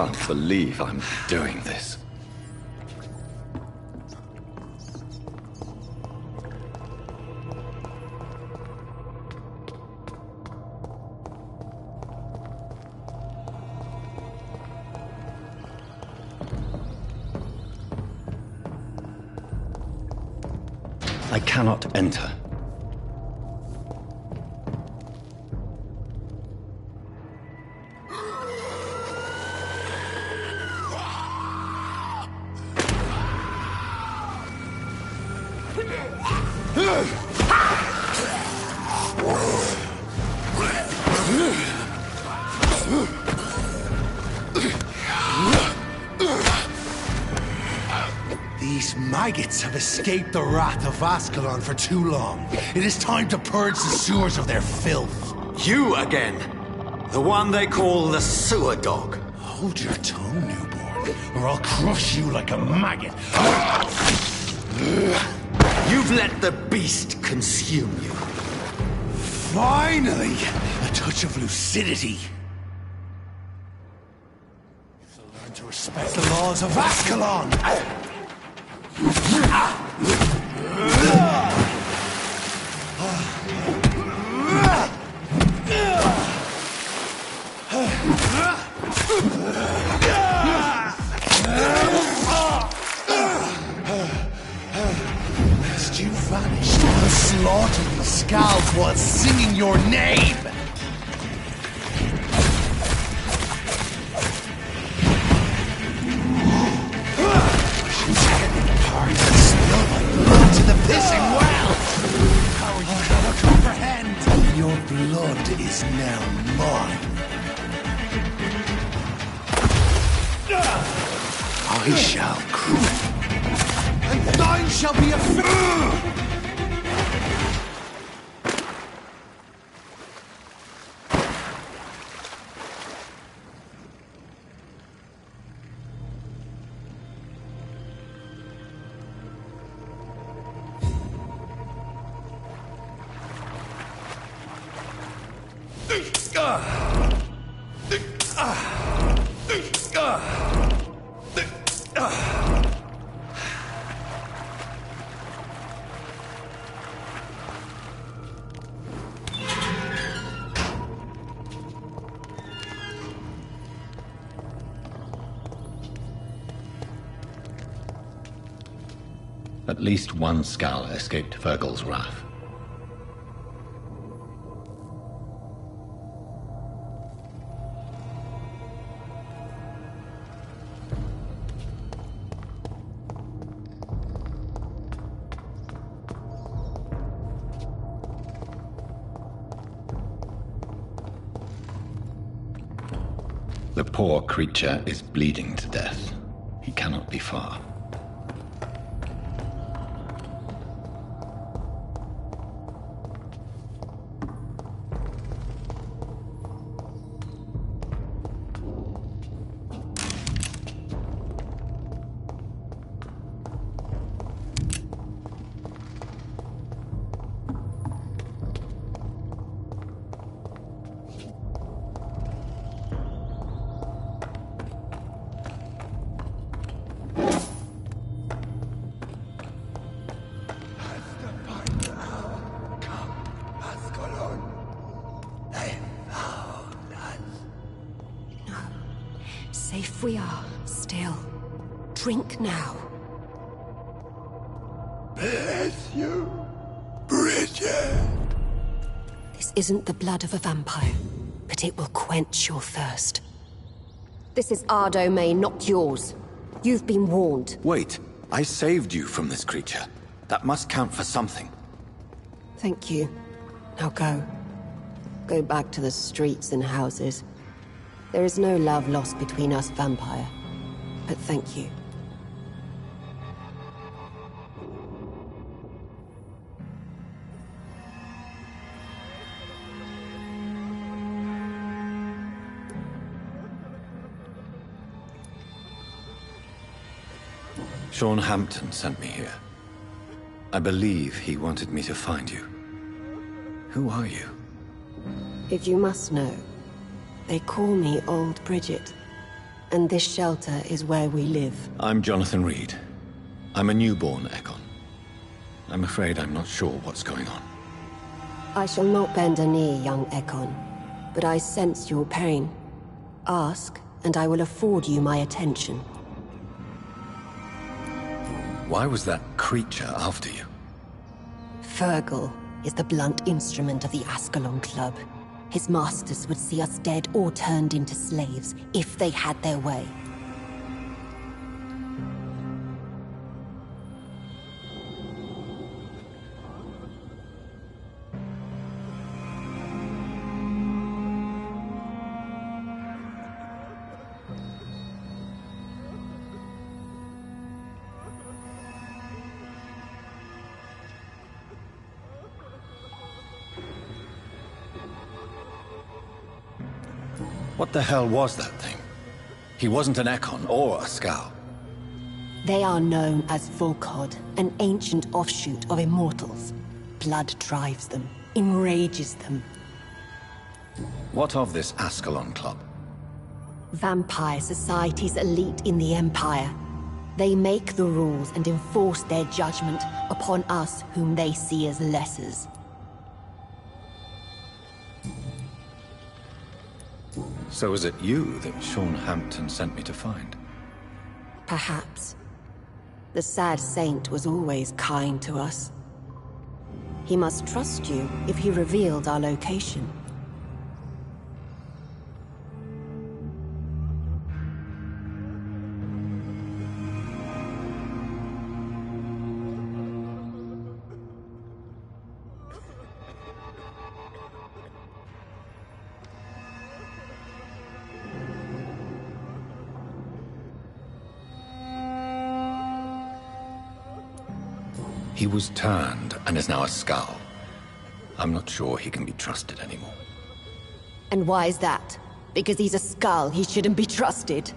can't believe I'm doing this. I cannot enter. These maggots have escaped the wrath of Ascalon for too long. It is time to purge the sewers of their filth. You again! The one they call the sewer dog. Hold your tongue, newborn, or I'll crush you like a maggot. You've let the beast consume you. Finally! A touch of lucidity. So learn to respect the laws of Ascalon! Lest you vanish, I'll slaughter these scalds while singing your name! To the pissing well! How are you gonna comprehend? Your blood is now mine. I shall crush, and thine shall be a At least one Skal escaped Fergal's wrath. The poor creature is bleeding to death. He cannot be far. Safe we are, still. Drink now. Bless you, Bridget. This isn't the blood of a vampire, but it will quench your thirst. This is our domain, not yours. You've been warned. Wait, I saved you from this creature. That must count for something. Thank you. Now go. Go back to the streets and houses. There is no love lost between us, Vampire. But thank you. Sean Hampton sent me here. I believe he wanted me to find you. Who are you? If you must know, they call me Old Bridget. And this shelter is where we live. I'm Jonathan Reed. I'm a newborn Ekon. I'm afraid I'm not sure what's going on. I shall not bend a knee, young Ekon, but I sense your pain. Ask, and I will afford you my attention. Why was that creature after you? Fergal is the blunt instrument of the Ascalon Club. His masters would see us dead or turned into slaves if they had their way. What the hell was that thing? He wasn't an Ekon or a Scow. They are known as Volkod, an ancient offshoot of immortals. Blood drives them, enrages them. What of this Ascalon Club? Vampire society's elite in the Empire. They make the rules and enforce their judgment upon us whom they see as lessers. So was it you that Sean Hampton sent me to find? Perhaps. The sad saint was always kind to us. He must trust you if he revealed our location. He was turned and is now a Scow. I'm not sure he can be trusted anymore. And why is that? Because he's a skull, he shouldn't be trusted.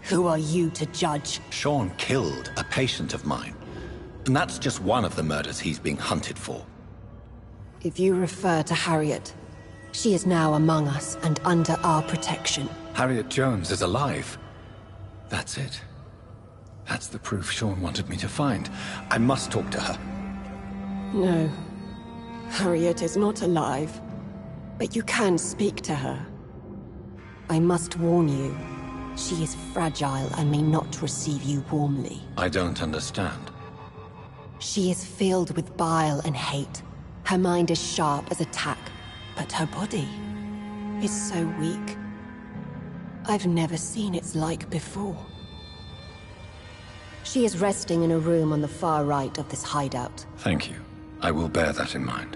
Who are you to judge? Sean killed a patient of mine. And that's just one of the murders he's being hunted for. If you refer to Harriet, she is now among us and under our protection. Harriet Jones is alive. That's it. That's the proof Sean wanted me to find. I must talk to her. No. Harriet is not alive. But you can speak to her. I must warn you. She is fragile and may not receive you warmly. I don't understand. She is filled with bile and hate. Her mind is sharp as a tack, but her body is so weak. I've never seen its like before. She is resting in a room on the far right of this hideout. Thank you. I will bear that in mind.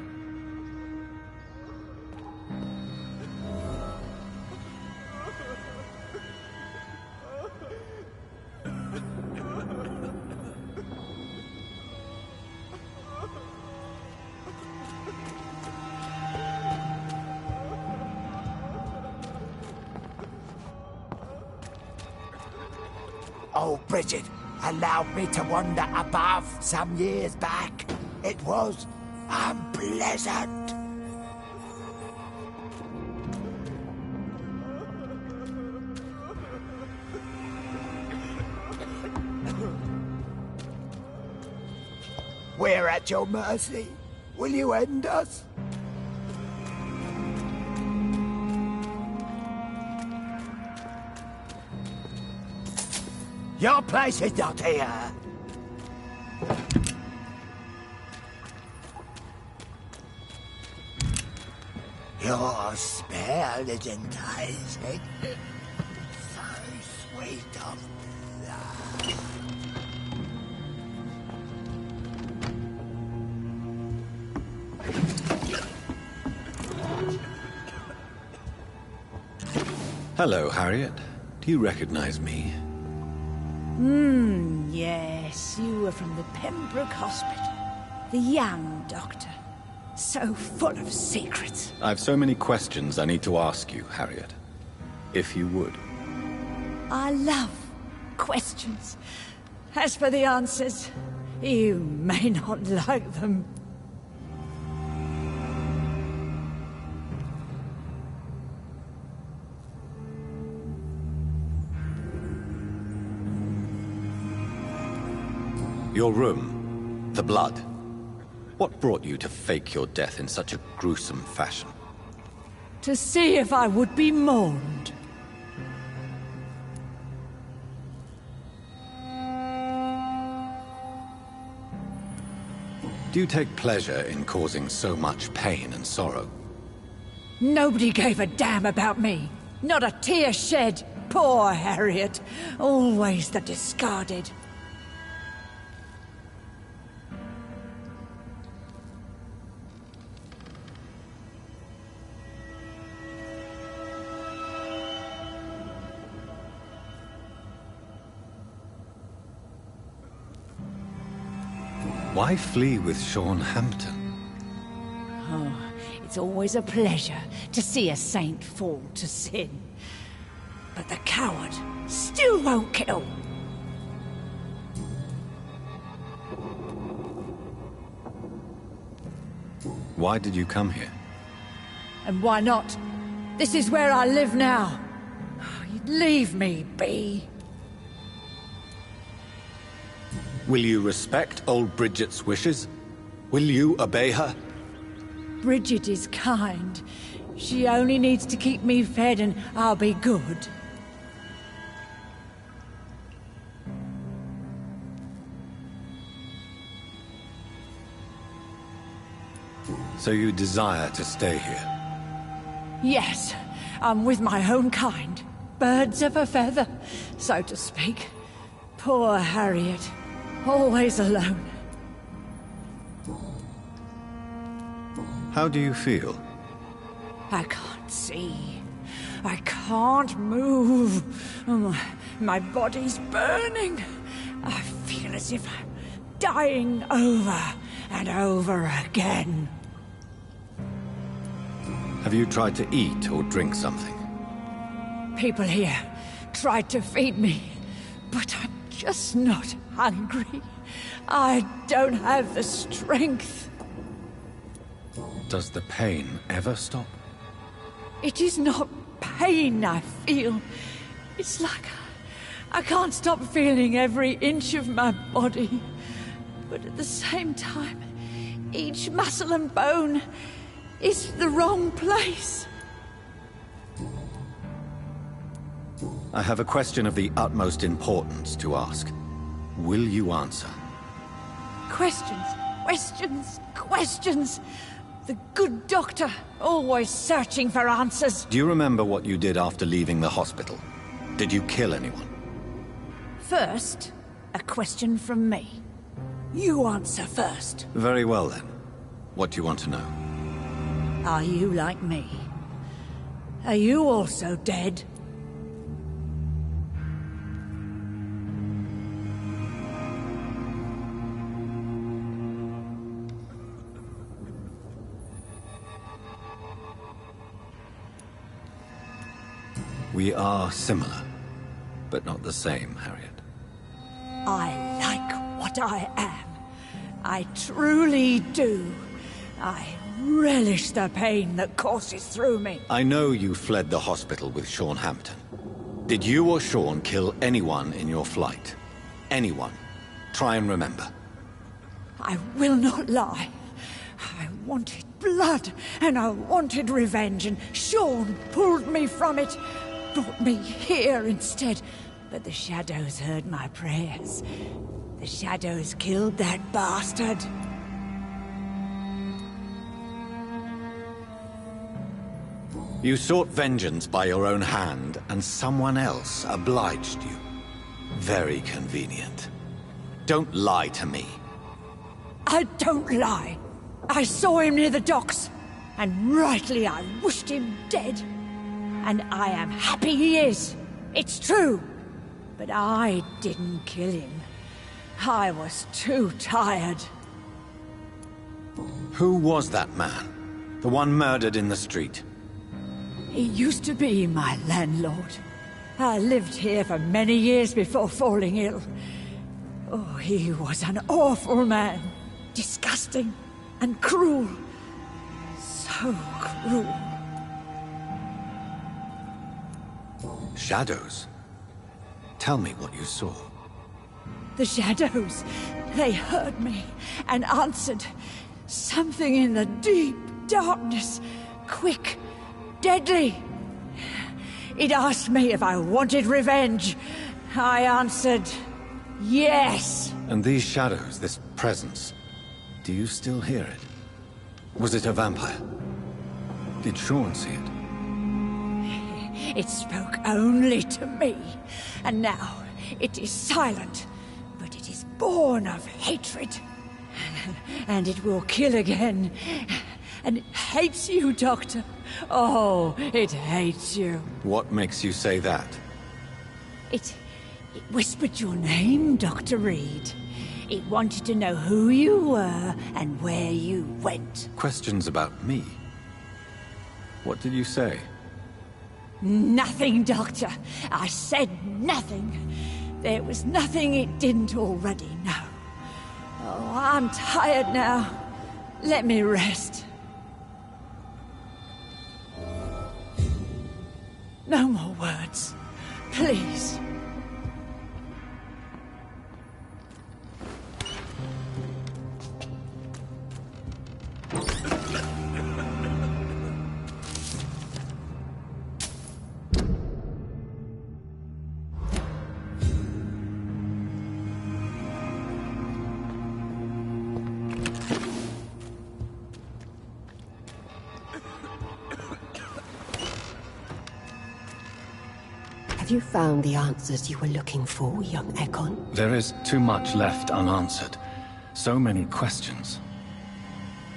Oh, Bridget allowed me to wander above some years back. It was unpleasant. We're at your mercy. Will you end us? Your place is not here. Your spell is enticing. So sweet of blood. Hello, Harriet. Do you recognize me? Yes, you were from the Pembroke Hospital. The young doctor. So full of secrets. I've so many questions I need to ask you, Harriet. If you would. I love questions. As for the answers, you may not like them. Your room. The blood. What brought you to fake your death in such a gruesome fashion? To see if I would be mourned. Do you take pleasure in causing so much pain and sorrow? Nobody gave a damn about me. Not a tear shed. Poor Harriet. Always the discarded. Why flee with Sean Hampton? Oh, it's always a pleasure to see a saint fall to sin. But the coward still won't kill. Why did you come here? And why not? This is where I live now. You'd leave me be. Will you respect old Bridget's wishes? Will you obey her? Bridget is kind. She only needs to keep me fed and I'll be good. So you desire to stay here? Yes, I'm with my own kind. Birds of a feather, so to speak. Poor Harriet. Always alone. How do you feel? I can't see. I can't move. My body's burning. I feel as if I'm dying over and over again. Have you tried to eat or drink something? People here tried to feed me, but I'm just not hungry. I don't have the strength. Does the pain ever stop? It is not pain I feel. It's like I can't stop feeling every inch of my body. But at the same time, each muscle and bone is the wrong place. I have a question of the utmost importance to ask. Will you answer? Questions, questions, questions. The good doctor, always searching for answers. Do you remember what you did after leaving the hospital? Did you kill anyone? First, a question from me. You answer first. Very well then. What do you want to know? Are you like me? Are you also dead? We are similar, but not the same, Harriet. I like what I am. I truly do. I relish the pain that courses through me. I know you fled the hospital with Sean Hampton. Did you or Sean kill anyone in your flight? Anyone? Try and remember. I will not lie. I wanted blood, and I wanted revenge, and Sean pulled me from it. Brought me here instead. But the shadows heard my prayers. The shadows killed that bastard. You sought vengeance by your own hand, and someone else obliged you. Very convenient. Don't lie to me. I don't lie. I saw him near the docks, and rightly I wished him dead. And I am happy he is. It's true. But I didn't kill him. I was too tired. Who was that man? The one murdered in the street? He used to be my landlord. I lived here for many years before falling ill. Oh, he was an awful man. Disgusting and cruel. So cruel. Shadows? Tell me what you saw. The shadows, they heard me and answered. Something in the deep darkness, quick, deadly. It asked me if I wanted revenge. I answered, yes. And these shadows, this presence, do you still hear it? Was it a vampire? Did Sean see it? It spoke only to me, and now it is silent, but it is born of hatred. And it will kill again. And it hates you, Doctor. Oh, it hates you. What makes you say that? It whispered your name, Dr. Reed. It wanted to know who you were and where you went. Questions about me? What did you say? Nothing, Doctor. I said nothing. There was nothing it didn't already know. Oh, I'm tired now. Let me rest. No more words. Please. Have you found the answers you were looking for, young Ekon? There is too much left unanswered. So many questions.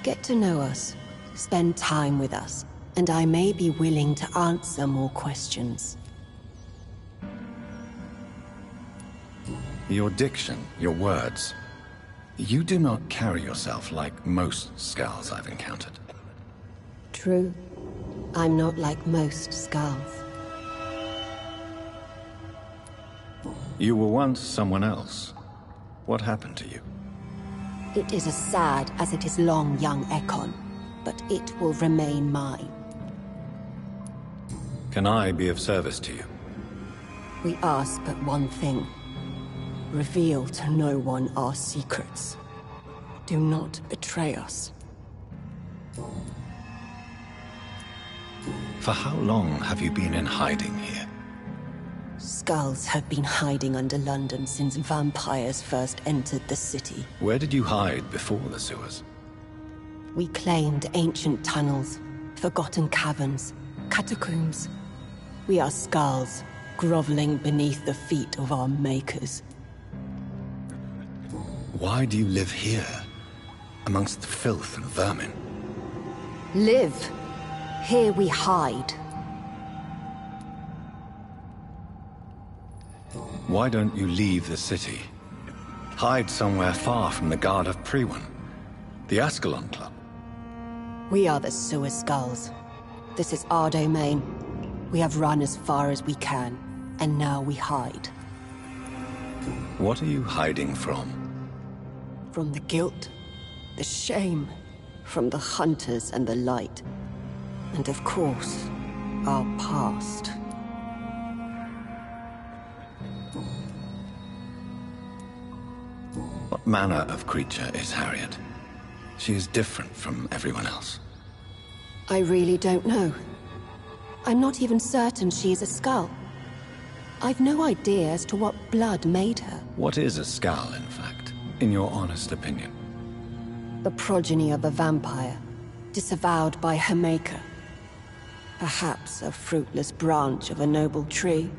Get to know us, spend time with us, and I may be willing to answer more questions. Your diction, your words. You do not carry yourself like most Skulls I've encountered. True. I'm not like most Skulls. You were once someone else. What happened to you? It is as sad as it is long, young Ekon, but it will remain mine. Can I be of service to you? We ask but one thing. Reveal to no one our secrets. Do not betray us. For how long have you been in hiding here? Skulls have been hiding under London since vampires first entered the city. Where did you hide before the sewers? We claimed ancient tunnels, forgotten caverns, catacombs. We are Skulls, groveling beneath the feet of our makers. Why do you live here, amongst the filth and vermin? Live. Here we hide. Why don't you leave the city? Hide somewhere far from the Guard of Priwen, the Ascalon Club. We are the Sewer Skulls. This is our domain. We have run as far as we can, and now we hide. What are you hiding from? From the guilt, the shame, from the hunters and the light. And of course, our past. What manner of creature is Harriet? She is different from everyone else. I really don't know. I'm not even certain she is a Skull. I've no idea as to what blood made her. What is a Skull, in fact, in your honest opinion? The progeny of a vampire, disavowed by her maker. Perhaps a fruitless branch of a noble tree.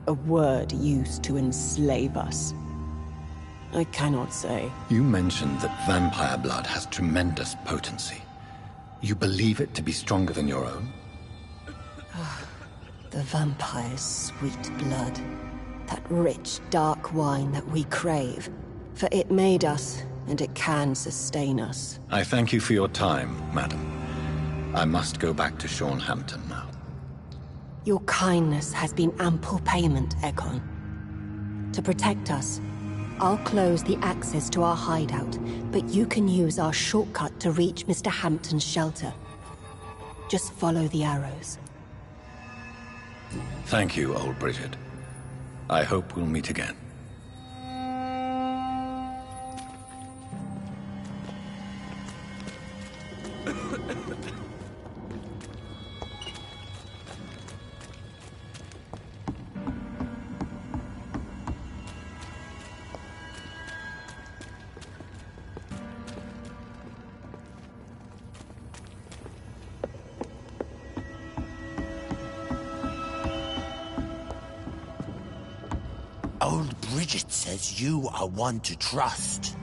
A word used to enslave us. I cannot say. You mentioned that vampire blood has tremendous potency. You believe it to be stronger than your own? The vampire's sweet blood. That rich, dark wine that we crave. For it made us, and it can sustain us. I thank you for your time, madam. I must go back to Shornhampton now. Your kindness has been ample payment, Ekon. To protect us, I'll close the access to our hideout, but you can use our shortcut to reach Mr. Hampton's shelter. Just follow the arrows. Thank you, old Bridget. I hope we'll meet again. Old Bridget says you are one to trust.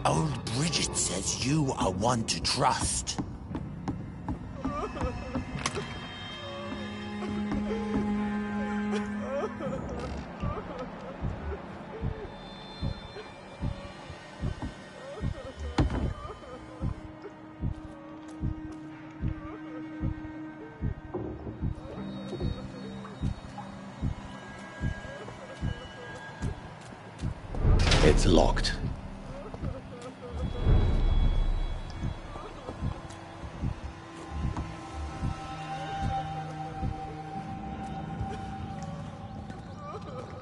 Old Bridget says you are one to trust. It's locked.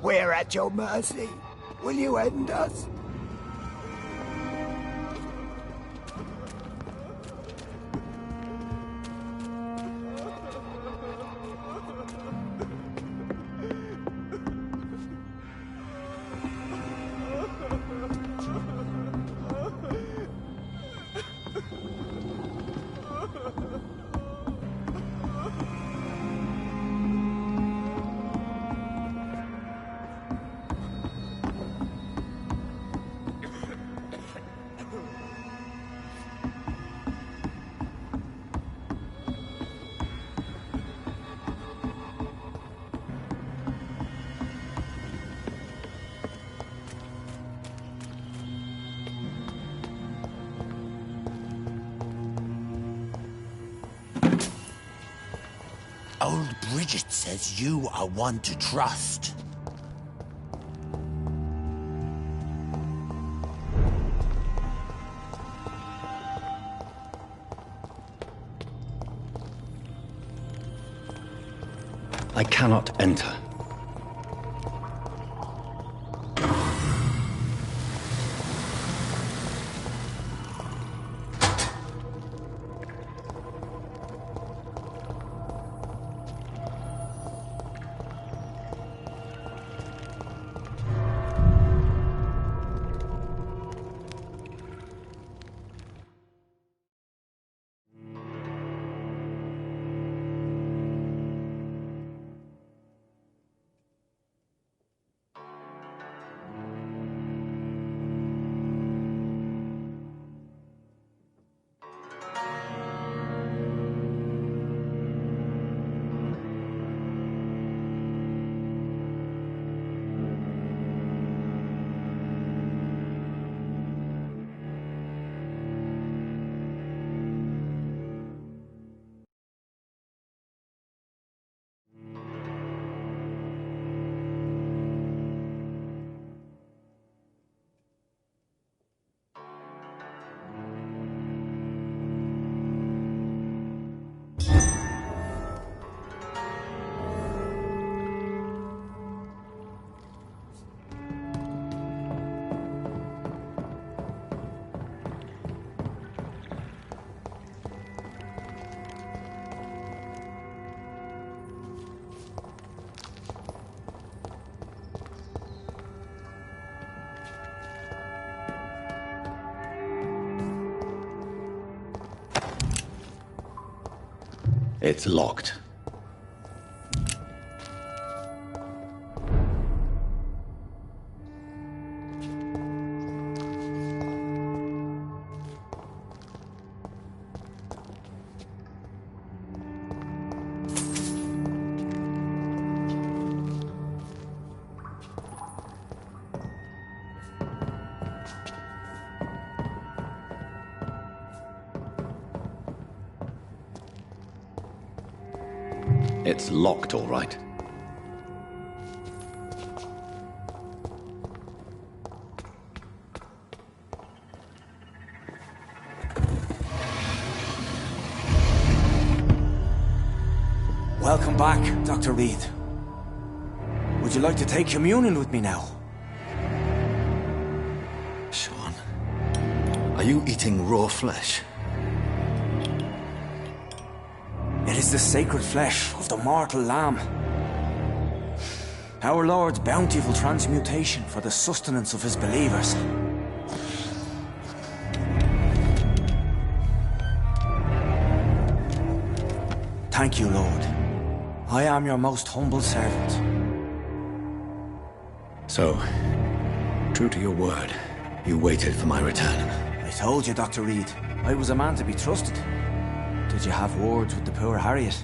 We're at your mercy. Will you end us? Old Bridget says you are one to trust. I cannot enter. It's locked. It's locked, all right. Welcome back, Dr. Reed. Would you like to take communion with me now? Sean, are you eating raw flesh? It is the sacred flesh of the mortal lamb. Our Lord's bountiful transmutation for the sustenance of his believers. Thank you, Lord. I am your most humble servant. So, true to your word, you waited for my return. I told you, Dr. Reed, I was a man to be trusted. Did you have words with the poor Harriet?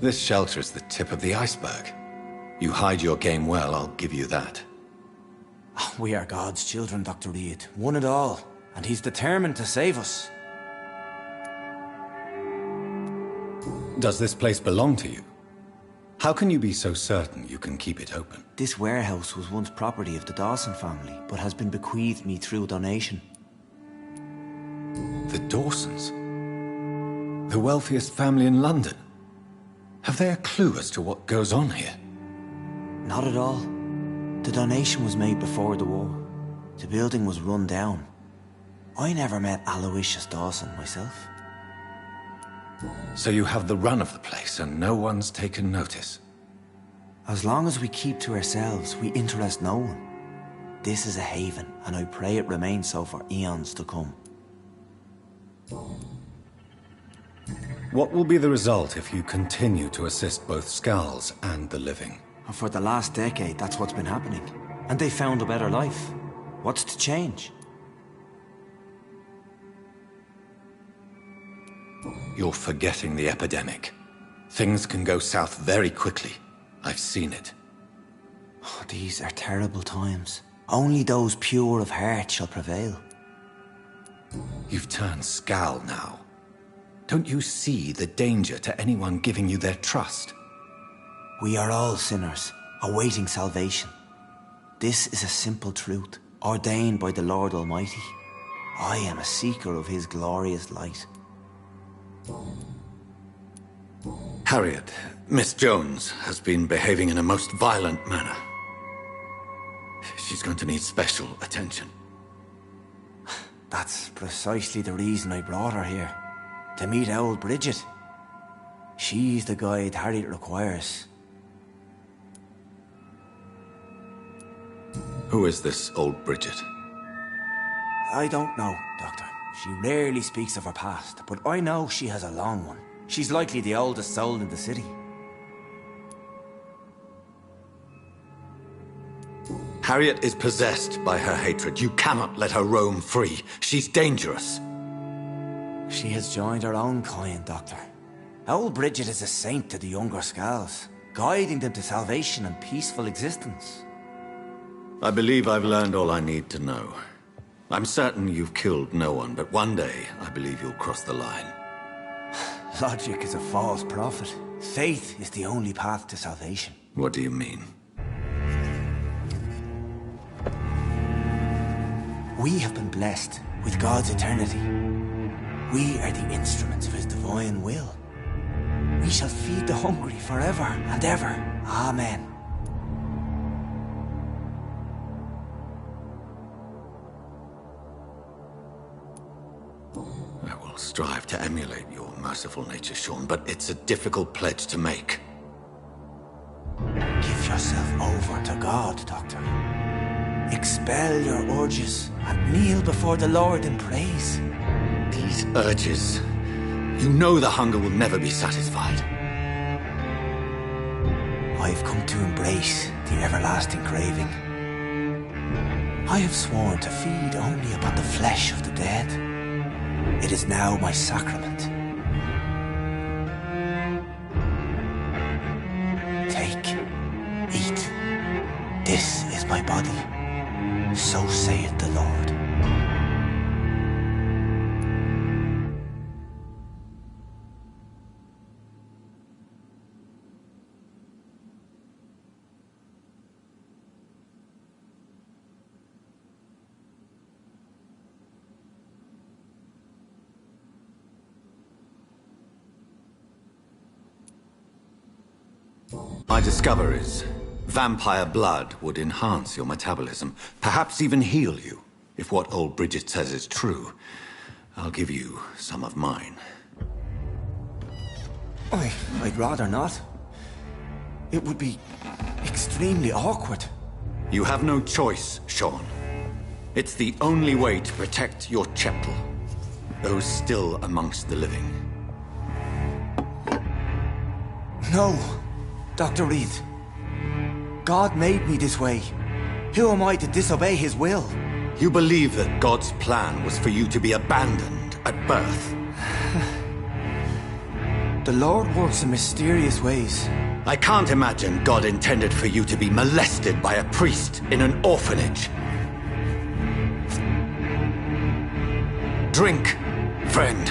This shelter is the tip of the iceberg. You hide your game well, I'll give you that. We are God's children, Dr. Reed. One and all. And he's determined to save us. Does this place belong to you? How can you be so certain you can keep it open? This warehouse was once property of the Dawson family, but has been bequeathed me through donation. The Dawsons? The wealthiest family in London? Have they a clue as to what goes on here? Not at all. The donation was made before the war. The building was run down. I never met Aloysius Dawson myself. So you have the run of the place and no one's taken notice? As long as we keep to ourselves, we interest no one. This is a haven, and I pray it remains so for eons to come. What will be the result if you continue to assist both Skulls and the living? For the last decade, that's what's been happening. And they found a better life. What's to change? You're forgetting the epidemic. Things can go south very quickly. I've seen it. Oh, these are terrible times. Only those pure of heart shall prevail. You've turned Skull now. Don't you see the danger to anyone giving you their trust? We are all sinners, awaiting salvation. This is a simple truth, ordained by the Lord Almighty. I am a seeker of his glorious light. Harriet, Miss Jones, has been behaving in a most violent manner. She's going to need special attention. That's precisely the reason I brought her here. To meet old Bridget. She's the guide Harriet requires. Who is this old Bridget? I don't know, Doctor. She rarely speaks of her past, but I know she has a long one. She's likely the oldest soul in the city. Harriet is possessed by her hatred. You cannot let her roam free. She's dangerous. She has joined her own kind, Doctor. Old Bridget is a saint to the younger Skulls, guiding them to salvation and peaceful existence. I believe I've learned all I need to know. I'm certain you've killed no one, but one day I believe you'll cross the line. Logic is a false prophet. Faith is the only path to salvation. What do you mean? We have been blessed with God's eternity. We are the instruments of his divine will. We shall feed the hungry forever and ever. Amen. I will strive to emulate your merciful nature, Sean, but it's a difficult pledge to make. Give yourself over to God, Doctor. Expel your urges and kneel before the Lord in praise. These urges... You know the hunger will never be satisfied. I've come to embrace the everlasting craving. I have sworn to feed only upon the flesh of the dead. It is now my sacrament. Take, eat. This is my body. So saith the Lord. My discoveries. Vampire blood would enhance your metabolism, perhaps even heal you. If what old Bridget says is true, I'll give you some of mine. I'd rather not. It would be extremely awkward. You have no choice, Sean. It's the only way to protect your Cheptel, those still amongst the living. No, Dr. Reed. God made me this way. Who am I to disobey his will? You believe that God's plan was for you to be abandoned at birth? The Lord works in mysterious ways. I can't imagine God intended for you to be molested by a priest in an orphanage. Drink, friend.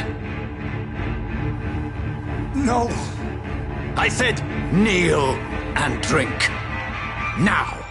No! I said kneel and drink. Now!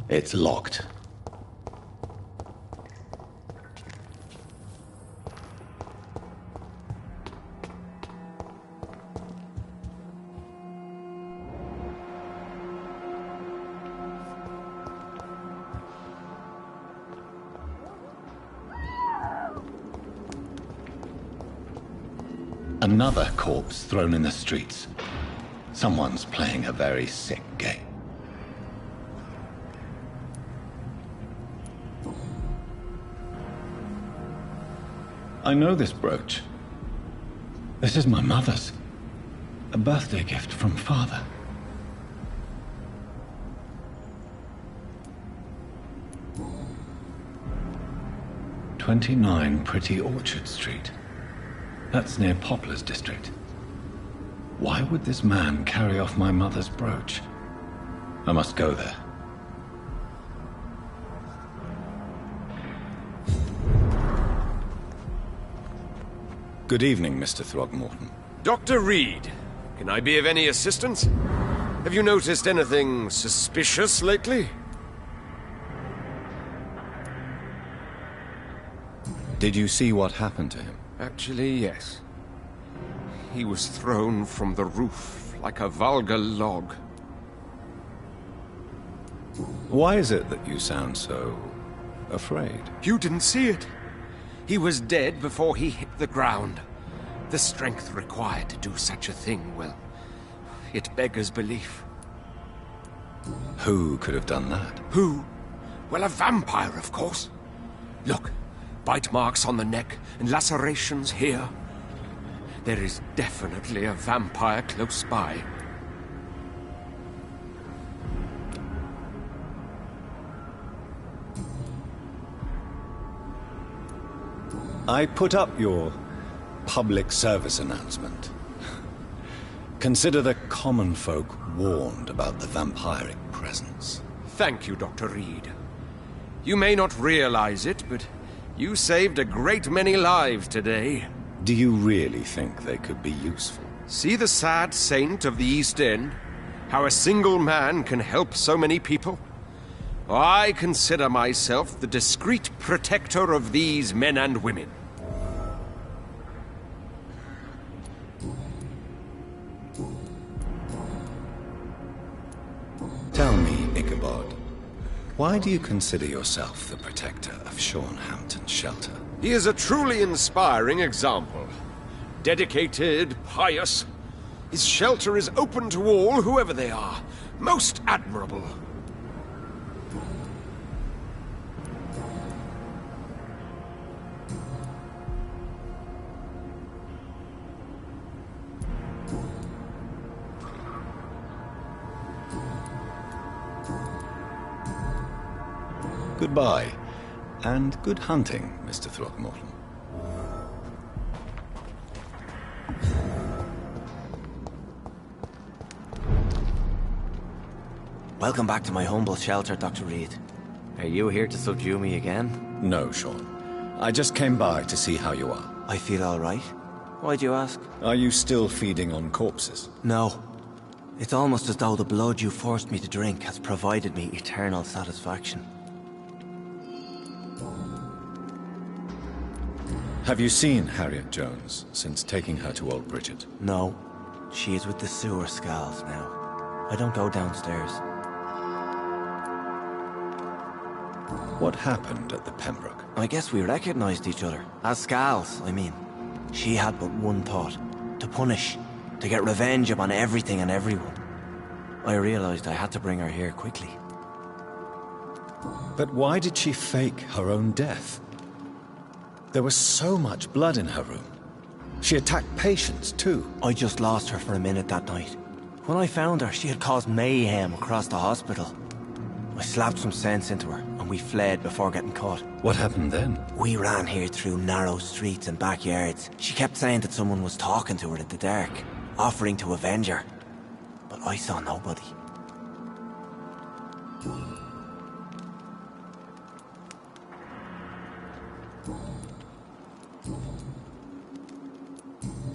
It's locked. Another corpse thrown in the streets. Someone's playing a very sick game. I know this brooch. This is my mother's. A birthday gift from father. "29 Pretty Orchard Street." That's near Poplar's district. Why would this man carry off my mother's brooch? I must go there. Good evening, Mr. Throgmorton. Dr. Reed, can I be of any assistance? Have you noticed anything suspicious lately? Did you see what happened to him? Actually, yes. He was thrown from the roof like a vulgar log. Why is it that you sound so afraid? You didn't see it. He was dead before he hit the ground. The strength required to do such a thing, well, it beggars belief. Who could have done that? Who? Well, a vampire, of course. Look, bite marks on the neck and lacerations here. There is definitely a vampire close by. I put up your public service announcement. Consider the common folk warned about the vampiric presence. Thank you, Dr. Reed. You may not realize it, but you saved a great many lives today. Do you really think they could be useful? See the sad saint of the East End? How a single man can help so many people? I consider myself the discreet protector of these men and women. Tell me, Ichabod, why do you consider yourself the protector of Sean Hampton's shelter? He is a truly inspiring example. Dedicated, pious. His shelter is open to all, whoever they are. Most admirable. Goodbye, and good hunting, Mr. Throgmorton. Welcome back to my humble shelter, Dr. Reed. Are you here to subdue me again? No, Sean. I just came by to see how you are. I feel all right. Why'd you ask? Are you still feeding on corpses? No. It's almost as though the blood you forced me to drink has provided me eternal satisfaction. Have you seen Harriet Jones since taking her to Old Bridget? No. She is with the sewer skulls now. I don't go downstairs. What happened at the Pembroke? I guess we recognized each other. As Scals, I mean. She had but one thought. To punish. To get revenge upon everything and everyone. I realized I had to bring her here quickly. But why did she fake her own death? There was so much blood in her room. She attacked patients, too. I just lost her for a minute that night. When I found her, she had caused mayhem across the hospital. I slapped some sense into her, and we fled before getting caught. What happened then? We ran here through narrow streets and backyards. She kept saying that someone was talking to her in the dark, offering to avenge her. But I saw nobody.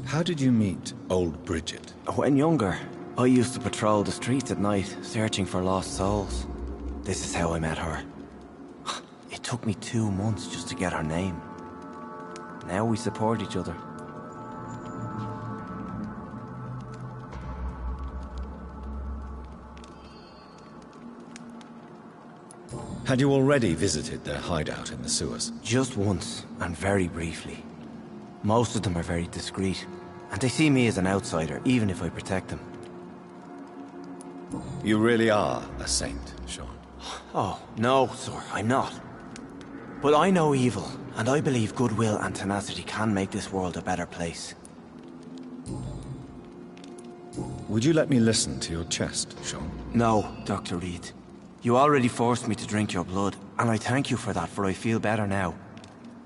How did you meet Old Bridget? When younger, I used to patrol the streets at night, searching for lost souls. This is how I met her. It took me 2 months just to get her name. Now we support each other. Had you already visited their hideout in the sewers? Just once, and very briefly. Most of them are very discreet, and they see me as an outsider, even if I protect them. You really are a saint, Sean. Oh, no, sir, I'm not. But I know evil, and I believe goodwill and tenacity can make this world a better place. Would you let me listen to your chest, Sean? No, Dr. Reed. You already forced me to drink your blood, and I thank you for that, for I feel better now.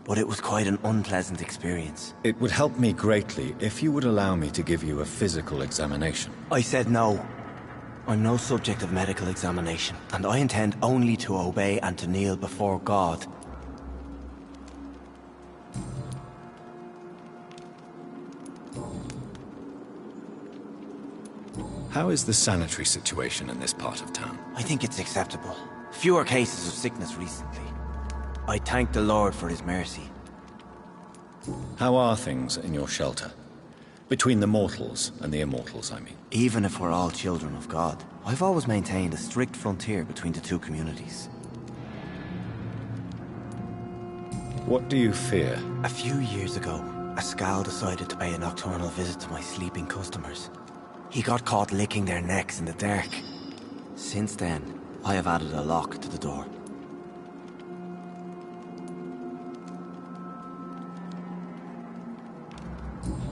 But it was quite an unpleasant experience. It would help me greatly if you would allow me to give you a physical examination. I said no. I'm no subject of medical examination, and I intend only to obey and to kneel before God. How is the sanitary situation in this part of town? I think it's acceptable. Fewer cases of sickness recently. I thank the Lord for his mercy. How are things in your shelter? Between the mortals and the immortals, I mean. Even if we're all children of God, I've always maintained a strict frontier between the two communities. What do you fear? A few years ago, a Skal decided to pay a nocturnal visit to my sleeping customers. He got caught licking their necks in the dark. Since then, I have added a lock to the door.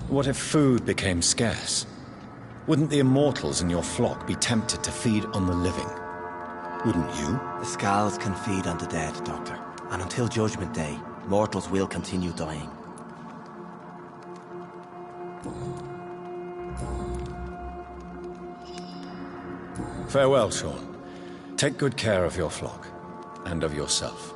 What if food became scarce? Wouldn't the immortals in your flock be tempted to feed on the living? Wouldn't you? The Skals can feed on the dead, Doctor. And until Judgment Day, mortals will continue dying. Farewell, Sean. Take good care of your flock, and of yourself.